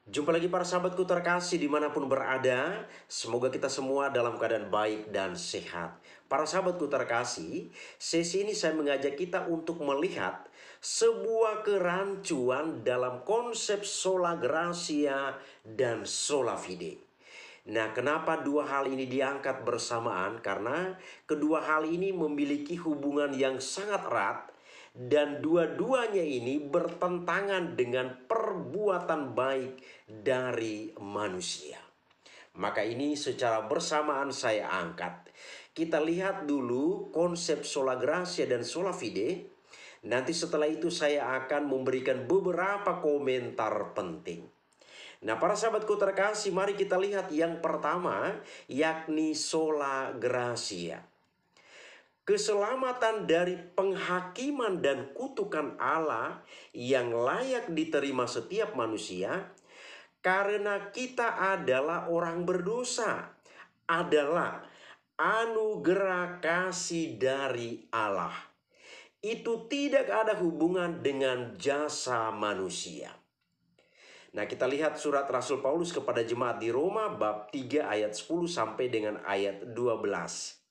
Jumpa lagi para sahabatku terkasih dimanapun berada. Semoga kita semua dalam keadaan baik dan sehat. Para sahabatku terkasih, sesi ini saya mengajak kita untuk melihat sebuah kerancuan dalam konsep sola gratia dan sola fide. Nah, kenapa dua hal ini diangkat bersamaan? Karena kedua hal ini memiliki hubungan yang sangat erat dan dua-duanya ini bertentangan dengan perbuatan baik dari manusia. Maka ini secara bersamaan saya angkat. Kita lihat dulu konsep sola gratia dan sola fide. Nanti setelah itu saya akan memberikan beberapa komentar penting. Nah, para sahabatku terkasih, mari kita lihat yang pertama, yakni sola gratia. Keselamatan dari penghakiman dan kutukan Allah yang layak diterima setiap manusia karena kita adalah orang berdosa, adalah anugerah kasih dari Allah. Itu tidak ada hubungan dengan jasa manusia. Nah, kita lihat surat Rasul Paulus kepada jemaat di Roma bab 3 ayat 10 sampai dengan ayat 12.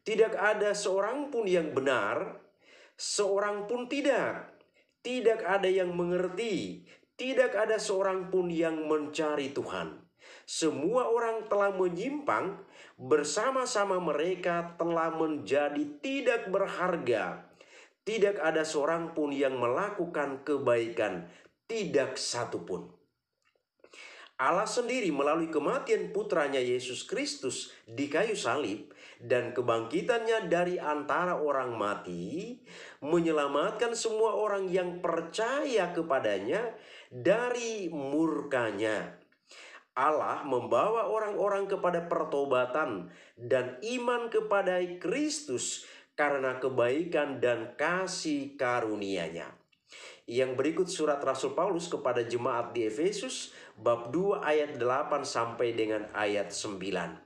Tidak ada seorang pun yang benar, seorang pun tidak. Tidak ada yang mengerti, tidak ada seorang pun yang mencari Tuhan. Semua orang telah menyimpang, bersama-sama mereka telah menjadi tidak berharga. Tidak ada seorang pun yang melakukan kebaikan, tidak satu pun. Allah sendiri melalui kematian putranya Yesus Kristus di kayu salib dan kebangkitannya dari antara orang mati menyelamatkan semua orang yang percaya kepadanya dari murkanya. Allah membawa orang-orang kepada pertobatan dan iman kepada Kristus karena kebaikan dan kasih karunia-Nya. Yang berikut surat Rasul Paulus kepada jemaat di Efesus bab 2 ayat 8 sampai dengan ayat 9.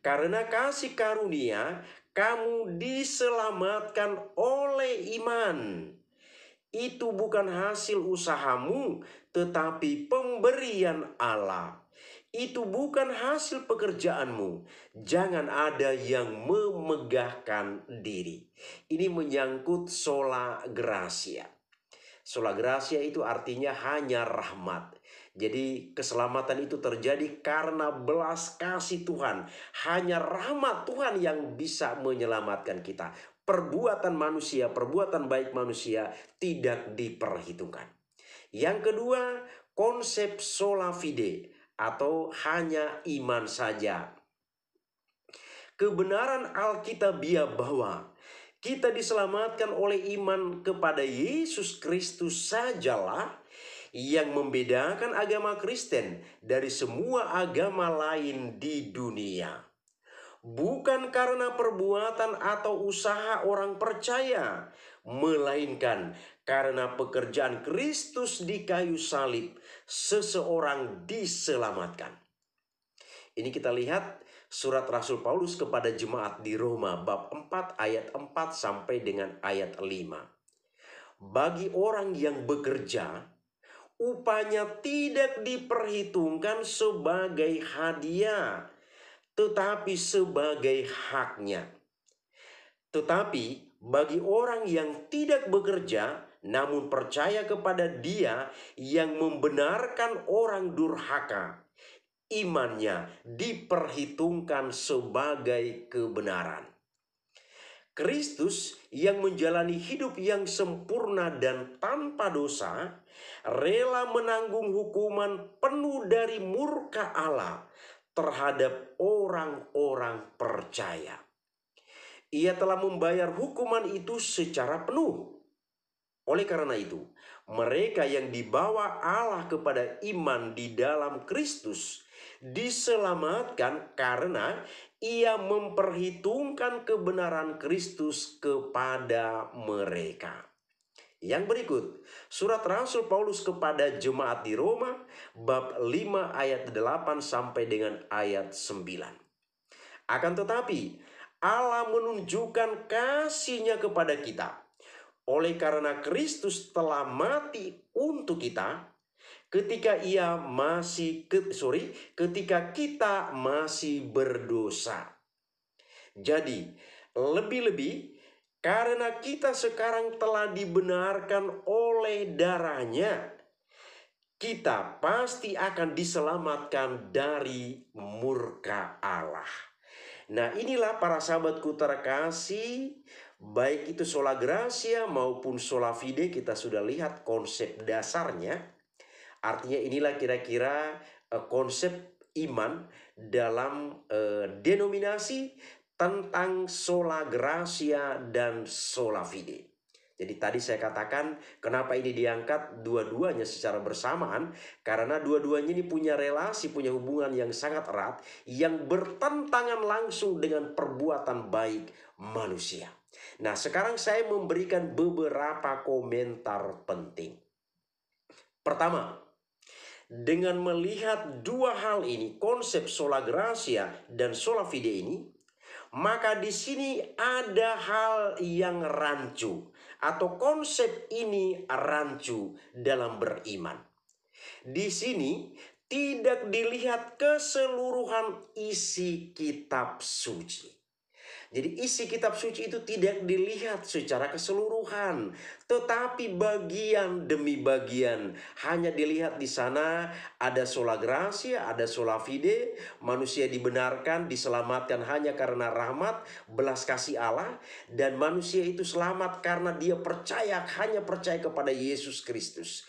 Karena kasih karunia kamu diselamatkan oleh iman. Itu bukan hasil usahamu, tetapi pemberian Allah. Itu bukan hasil pekerjaanmu. Jangan ada yang memegahkan diri. Ini menyangkut sola gratia. Sola gratia itu artinya hanya rahmat. Jadi keselamatan itu terjadi karena belas kasih Tuhan. Hanya rahmat Tuhan yang bisa menyelamatkan kita. Perbuatan manusia, perbuatan baik manusia tidak diperhitungkan. Yang kedua, konsep sola fide atau hanya iman saja. Kebenaran Alkitabiah bahwa kita diselamatkan oleh iman kepada Yesus Kristus sajalah yang membedakan agama Kristen dari semua agama lain di dunia. Bukan karena perbuatan atau usaha orang percaya, melainkan karena pekerjaan Kristus di kayu salib, seseorang diselamatkan. Ini kita lihat surat Rasul Paulus kepada jemaat di Roma bab 4 ayat 4 sampai dengan ayat 5. Bagi orang yang bekerja, upahnya tidak diperhitungkan sebagai hadiah, tetapi sebagai haknya. Tetapi bagi orang yang tidak bekerja, namun percaya kepada Dia yang membenarkan orang durhaka, imannya diperhitungkan sebagai kebenaran. Kristus yang menjalani hidup yang sempurna dan tanpa dosa, rela menanggung hukuman penuh dari murka Allah terhadap orang-orang percaya. Ia telah membayar hukuman itu secara penuh. Oleh karena itu, mereka yang dibawa Allah kepada iman di dalam Kristus diselamatkan karena Ia memperhitungkan kebenaran Kristus kepada mereka. Yang berikut, surat Rasul Paulus kepada jemaat di Roma bab 5 ayat 8 sampai dengan ayat 9. Akan tetapi, Allah menunjukkan kasih-Nya kepada kita. Oleh karena Kristus telah mati untuk kita, ketika ketika kita masih berdosa. Jadi, lebih-lebih karena kita sekarang telah dibenarkan oleh darahnya, kita pasti akan diselamatkan dari murka Allah. Nah, inilah para sahabatku terkasih, baik itu sola gratia maupun sola fide, kita sudah lihat konsep dasarnya. Artinya inilah kira-kira konsep iman dalam denominasi tentang sola gratia dan sola fide. Jadi tadi saya katakan kenapa ini diangkat dua-duanya secara bersamaan, karena dua-duanya ini punya relasi, punya hubungan yang sangat erat, yang bertentangan langsung dengan perbuatan baik manusia. Nah, sekarang saya memberikan beberapa komentar penting. Pertama, dengan melihat dua hal ini, konsep sola gratia dan sola fide ini, maka di sini ada hal yang rancu atau konsep ini rancu dalam beriman. Di sini tidak dilihat keseluruhan isi kitab suci. Jadi isi kitab suci itu tidak dilihat secara keseluruhan, tetapi bagian demi bagian. Hanya dilihat di sana ada sola gratia, ada sola fide, manusia dibenarkan, diselamatkan hanya karena rahmat, belas kasih Allah, dan manusia itu selamat karena dia hanya percaya kepada Yesus Kristus.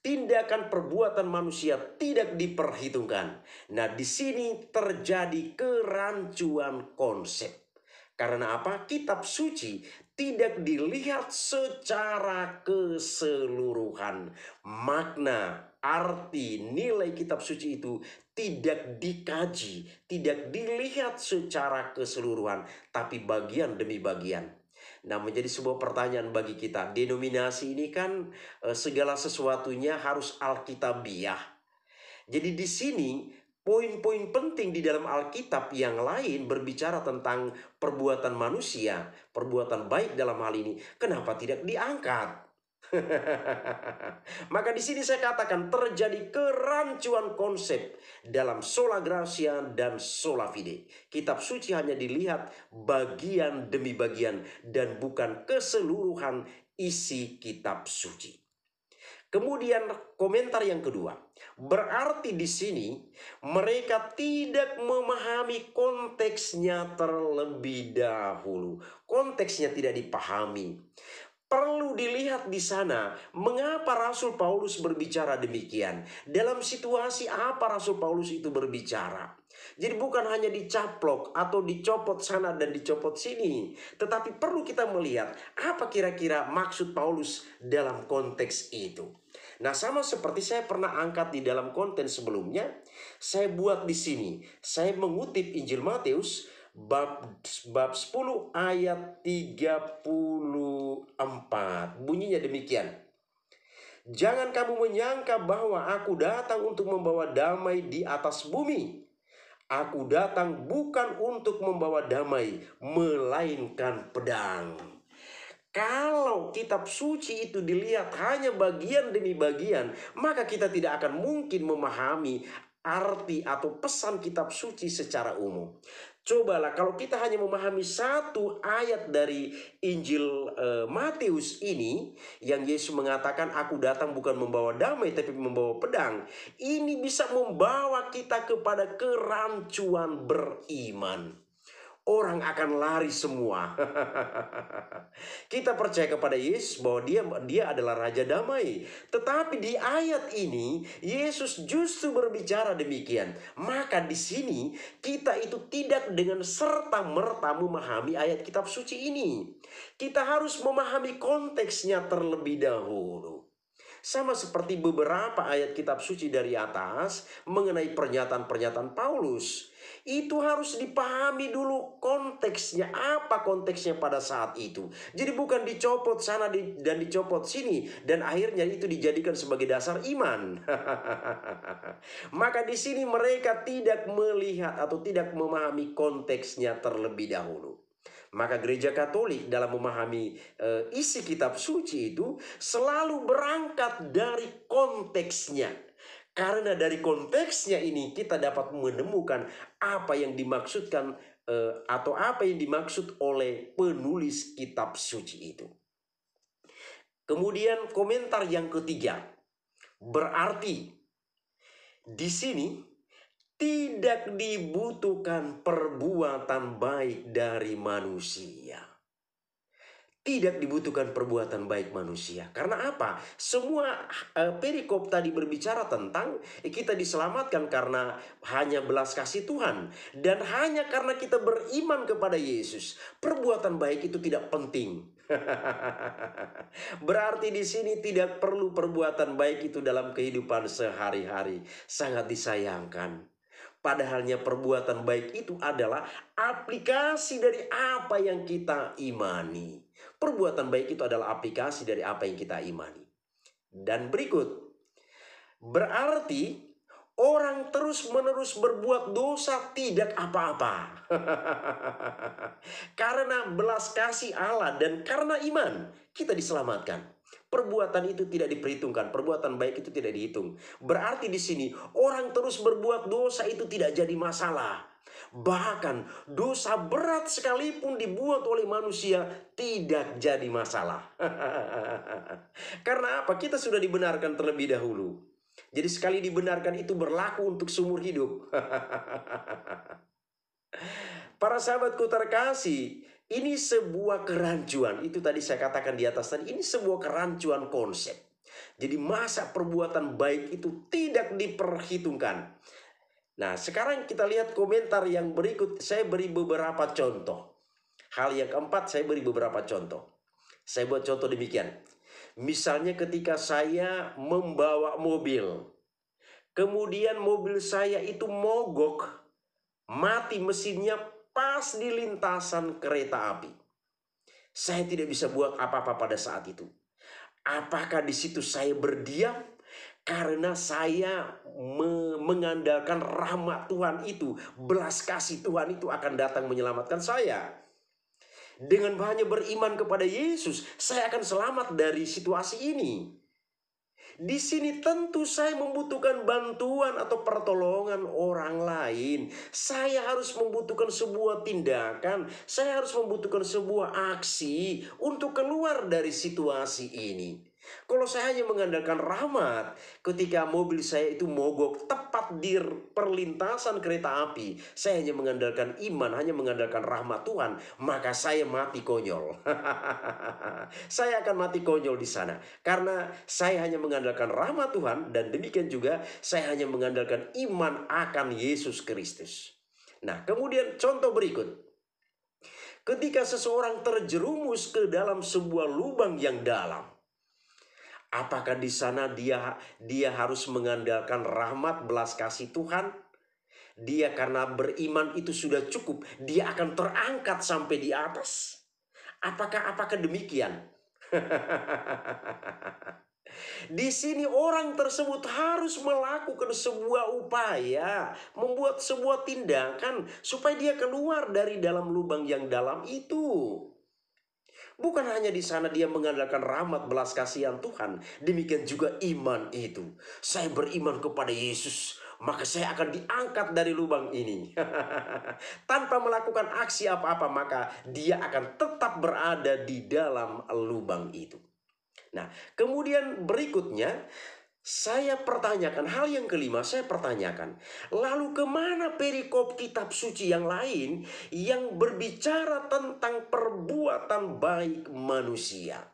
Tindakan perbuatan manusia tidak diperhitungkan. Nah, di sini terjadi kerancuan konsep. Karena apa? Kitab suci tidak dilihat secara keseluruhan. Makna, arti, nilai kitab suci itu tidak dikaji, tidak dilihat secara keseluruhan, tapi bagian demi bagian. Nah, menjadi sebuah pertanyaan bagi kita. Denominasi ini kan segala sesuatunya harus alkitabiah. Jadi di sini poin-poin penting di dalam Alkitab yang lain berbicara tentang perbuatan manusia, perbuatan baik dalam hal ini, kenapa tidak diangkat? Maka di sini saya katakan terjadi kerancuan konsep dalam sola gratia dan sola fide. Kitab suci hanya dilihat bagian demi bagian dan bukan keseluruhan isi kitab suci. Kemudian komentar yang kedua, berarti di sini mereka tidak memahami konteksnya terlebih dahulu. Konteksnya tidak dipahami. Perlu dilihat di sana mengapa Rasul Paulus berbicara demikian. Dalam situasi apa Rasul Paulus itu berbicara. Jadi bukan hanya dicaplok atau dicopot sana dan dicopot sini. Tetapi perlu kita melihat apa kira-kira maksud Paulus dalam konteks itu. Nah, sama seperti saya pernah angkat di dalam konten sebelumnya, saya buat di sini. Saya mengutip Injil Matius bab 10 ayat 34. Bunyinya demikian. Jangan kamu menyangka bahwa aku datang untuk membawa damai di atas bumi. Aku datang bukan untuk membawa damai, melainkan pedang. Kalau kitab suci itu dilihat hanya bagian demi bagian, maka kita tidak akan mungkin memahami arti atau pesan kitab suci secara umum. Cobalah kalau kita hanya memahami satu ayat dari Injil Matius ini, yang Yesus mengatakan aku datang bukan membawa damai tapi membawa pedang. Ini bisa membawa kita kepada kerancuan beriman. Orang akan lari semua. Kita percaya kepada Yesus bahwa dia adalah Raja Damai. Tetapi di ayat ini Yesus justru berbicara demikian. Maka di sini kita itu tidak dengan serta-merta memahami ayat kitab suci ini. Kita harus memahami konteksnya terlebih dahulu. Sama seperti beberapa ayat kitab suci dari atas mengenai pernyataan-pernyataan Paulus. Itu harus dipahami dulu konteksnya, apa konteksnya pada saat itu. Jadi bukan dicopot sana dan dicopot sini dan akhirnya itu dijadikan sebagai dasar iman. Maka di sini mereka tidak melihat atau tidak memahami konteksnya terlebih dahulu. Maka gereja Katolik dalam memahami isi kitab suci itu selalu berangkat dari konteksnya. Karena dari konteksnya ini kita dapat menemukan apa yang dimaksudkan atau apa yang dimaksud oleh penulis kitab suci itu. Kemudian komentar yang ketiga, berarti di sini tidak dibutuhkan perbuatan baik dari manusia. Tidak dibutuhkan perbuatan baik manusia. Karena apa? Semua perikop tadi berbicara tentang kita diselamatkan karena hanya belas kasih Tuhan. Dan hanya karena kita beriman kepada Yesus. Perbuatan baik itu tidak penting. Berarti di sini tidak perlu perbuatan baik itu dalam kehidupan sehari-hari. Sangat disayangkan. Padahalnya perbuatan baik itu adalah aplikasi dari apa yang kita imani. Perbuatan baik itu adalah aplikasi dari apa yang kita imani. Dan berikut, berarti orang terus-menerus berbuat dosa tidak apa-apa. Karena belas kasih Allah dan karena iman kita diselamatkan. Perbuatan itu tidak diperhitungkan, perbuatan baik itu tidak dihitung. Berarti di sini orang terus berbuat dosa itu tidak jadi masalah. Bahkan dosa berat sekalipun dibuat oleh manusia tidak jadi masalah. Karena apa? Kita sudah dibenarkan terlebih dahulu. Jadi sekali dibenarkan itu berlaku untuk seumur hidup. Para sahabatku terkasih, ini sebuah kerancuan. Itu tadi saya katakan di atas tadi, ini sebuah kerancuan konsep. Jadi masa perbuatan baik itu tidak diperhitungkan. Nah, sekarang kita lihat komentar yang berikut. Saya beri beberapa contoh. Hal yang keempat, saya beri beberapa contoh. Saya buat contoh demikian. Misalnya ketika saya membawa mobil, kemudian mobil saya itu mogok, mati mesinnya pas di lintasan kereta api. Saya tidak bisa buat apa-apa pada saat itu. Apakah di situ saya berdiam? Karena saya mengandalkan rahmat Tuhan itu, belas kasih Tuhan itu akan datang menyelamatkan saya. Dengan hanya beriman kepada Yesus, saya akan selamat dari situasi ini. Di sini tentu saya membutuhkan bantuan atau pertolongan orang lain. Saya harus membutuhkan sebuah tindakan. Saya harus membutuhkan sebuah aksi untuk keluar dari situasi ini. Kalau saya hanya mengandalkan rahmat, ketika mobil saya itu mogok tepat di perlintasan kereta api, saya hanya mengandalkan iman, hanya mengandalkan rahmat Tuhan, maka saya mati konyol. Saya akan mati konyol di sana karena saya hanya mengandalkan rahmat Tuhan, dan demikian juga saya hanya mengandalkan iman akan Yesus Kristus. Nah, kemudian contoh berikut. Ketika seseorang terjerumus ke dalam sebuah lubang yang dalam, apakah di sana dia harus mengandalkan rahmat belas kasih Tuhan? Dia karena beriman itu sudah cukup, dia akan terangkat sampai di atas. Apakah demikian? Di sini orang tersebut harus melakukan sebuah upaya, membuat sebuah tindakan supaya dia keluar dari dalam lubang yang dalam itu. Bukan hanya di sana dia mengandalkan rahmat belas kasihan Tuhan, demikian juga iman itu. Saya beriman kepada Yesus, maka saya akan diangkat dari lubang ini. Tanpa melakukan aksi apa-apa, maka dia akan tetap berada di dalam lubang itu. Nah, kemudian berikutnya saya pertanyakan, hal yang kelima saya pertanyakan, lalu kemana perikop kitab suci yang lain yang berbicara tentang perbuatan baik manusia?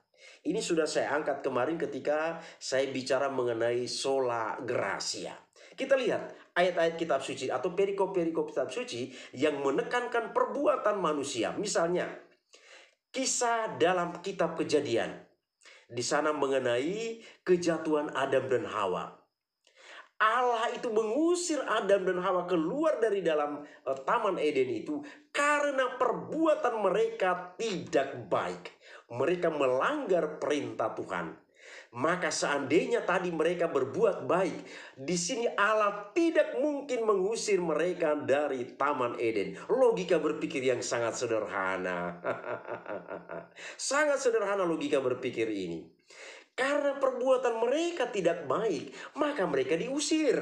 Ini sudah saya angkat kemarin ketika saya bicara mengenai sola gratia. Kita lihat ayat-ayat kitab suci atau perikop-perikop kitab suci yang menekankan perbuatan manusia. Misalnya, kisah dalam kitab Kejadian. Di sana mengenai kejatuhan Adam dan Hawa. Allah itu mengusir Adam dan Hawa keluar dari dalam Taman Eden itu karena perbuatan mereka tidak baik. Mereka melanggar perintah Tuhan. Maka seandainya tadi mereka berbuat baik, di sini Allah tidak mungkin mengusir mereka dari Taman Eden. Logika berpikir yang sangat sederhana. Sangat sederhana logika berpikir ini. Karena perbuatan mereka tidak baik, maka mereka diusir.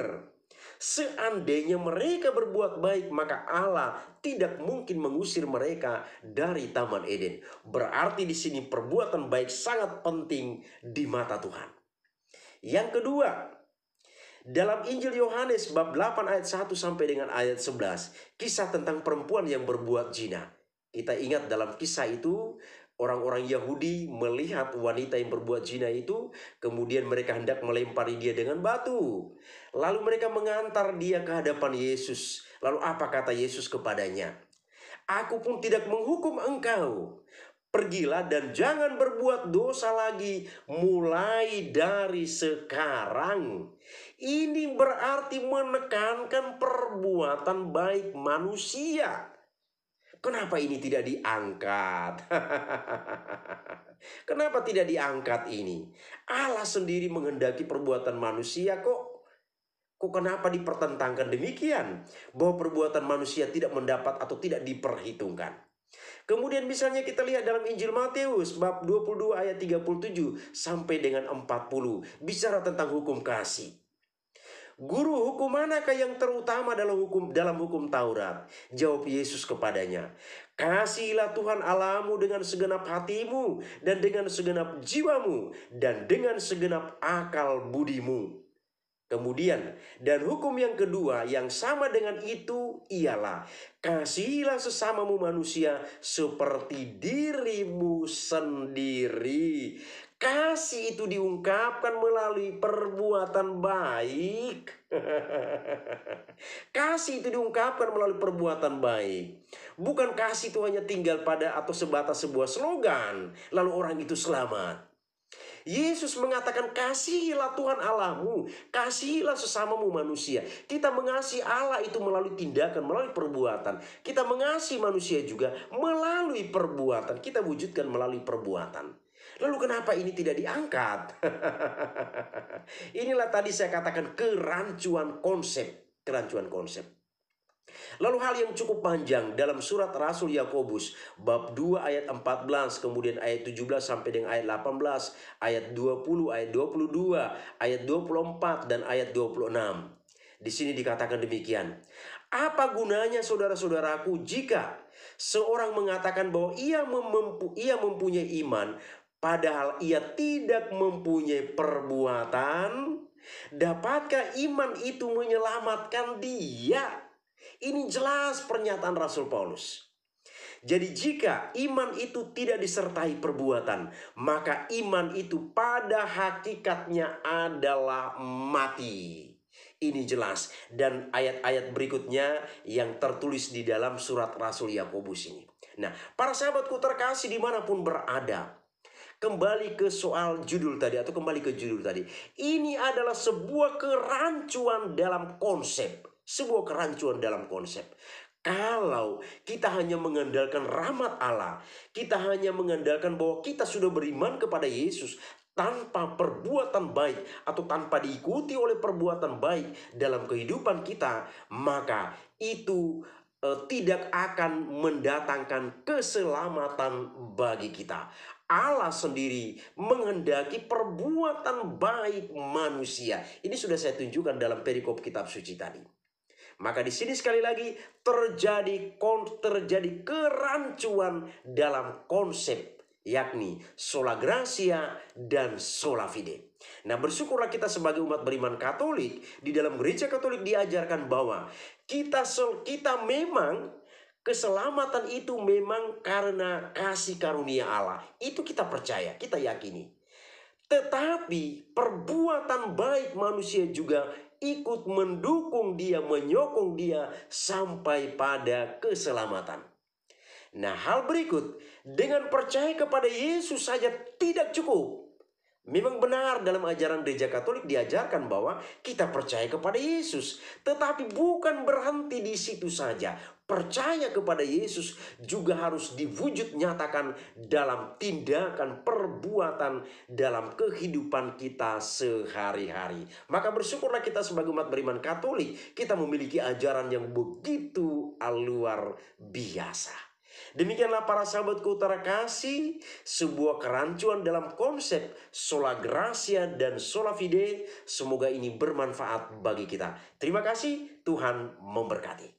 Seandainya mereka berbuat baik, maka Allah tidak mungkin mengusir mereka dari Taman Eden. Berarti di sini perbuatan baik sangat penting di mata Tuhan. Yang kedua, dalam Injil Yohanes bab 8 ayat 1 sampai dengan ayat 11, kisah tentang perempuan yang berbuat zina. Kita ingat dalam kisah itu, orang-orang Yahudi melihat wanita yang berbuat zina itu, kemudian mereka hendak melempari dia dengan batu. Lalu mereka mengantar dia ke hadapan Yesus. Lalu apa kata Yesus kepadanya? Aku pun tidak menghukum engkau. Pergilah dan jangan berbuat dosa lagi mulai dari sekarang. Ini berarti menekankan perbuatan baik manusia. Kenapa ini tidak diangkat? Kenapa tidak diangkat ini? Allah sendiri menghendaki perbuatan manusia kok. Kok kenapa dipertentangkan demikian? Bahwa perbuatan manusia tidak mendapat atau tidak diperhitungkan. Kemudian misalnya kita lihat dalam Injil Matius bab 22 ayat 37 sampai dengan 40. Bicara tentang hukum kasih. Guru, hukum manakah yang terutama dalam hukum Taurat? Jawab Yesus kepadanya, kasihilah Tuhan Allahmu dengan segenap hatimu dan dengan segenap jiwamu dan dengan segenap akal budimu. Kemudian, dan hukum yang kedua yang sama dengan itu ialah kasihilah sesamamu manusia seperti dirimu sendiri. Kasih itu diungkapkan melalui perbuatan baik. Kasih itu diungkapkan melalui perbuatan baik. Bukan kasih itu hanya tinggal pada atau sebatas sebuah slogan, lalu orang itu selamat. Yesus mengatakan kasihilah Tuhan Allahmu, kasihilah sesamamu manusia. Kita mengasihi Allah itu melalui tindakan, melalui perbuatan. Kita mengasihi manusia juga melalui perbuatan. Kita wujudkan melalui perbuatan. Lalu kenapa ini tidak diangkat? Inilah tadi saya katakan kerancuan konsep. Kerancuan konsep. Lalu hal yang cukup panjang dalam surat Rasul Yakobus bab 2 ayat 14, kemudian ayat 17 sampai dengan ayat 18, ayat 20, ayat 22, ayat 24 dan ayat 26. Di sini dikatakan demikian. Apa gunanya saudara-saudaraku jika seorang mengatakan bahwa ia mempunyai iman padahal ia tidak mempunyai perbuatan? Dapatkah iman itu menyelamatkan dia? Ini jelas pernyataan Rasul Paulus. Jadi jika iman itu tidak disertai perbuatan, maka iman itu pada hakikatnya adalah mati. Ini jelas. Dan ayat-ayat berikutnya yang tertulis di dalam surat Rasul Yakobus ini. Nah, para sahabatku terkasih dimanapun berada, kembali ke soal judul tadi atau kembali ke judul tadi. Ini adalah sebuah kerancuan dalam konsep. Sebuah kerancuan dalam konsep. Kalau kita hanya mengandalkan rahmat Allah, kita hanya mengandalkan bahwa kita sudah beriman kepada Yesus tanpa perbuatan baik atau tanpa diikuti oleh perbuatan baik dalam kehidupan kita, maka itu tidak akan mendatangkan keselamatan bagi kita. Allah sendiri menghendaki perbuatan baik manusia. Ini sudah saya tunjukkan dalam perikop kitab suci tadi. Maka di sini sekali lagi terjadi kerancuan dalam konsep, yakni sola gratia dan sola fide. Nah, bersyukurlah kita sebagai umat beriman Katolik, di dalam gereja Katolik diajarkan bahwa kita memang keselamatan itu memang karena kasih karunia Allah. Itu kita percaya, kita yakini. Tetapi perbuatan baik manusia juga ikut mendukung dia, menyokong dia sampai pada keselamatan. Nah, hal berikut, dengan percaya kepada Yesus saja tidak cukup. Memang benar dalam ajaran gereja Katolik diajarkan bahwa kita percaya kepada Yesus. Tetapi bukan berhenti di situ saja. Percaya kepada Yesus juga harus diwujud nyatakan dalam tindakan perbuatan dalam kehidupan kita sehari-hari. Maka bersyukurlah kita sebagai umat beriman Katolik, kita memiliki ajaran yang begitu luar biasa. Demikianlah para sahabatku utara kasih, sebuah kerancuan dalam konsep sola gratia dan sola fide. Semoga ini bermanfaat bagi kita. Terima kasih, Tuhan memberkati.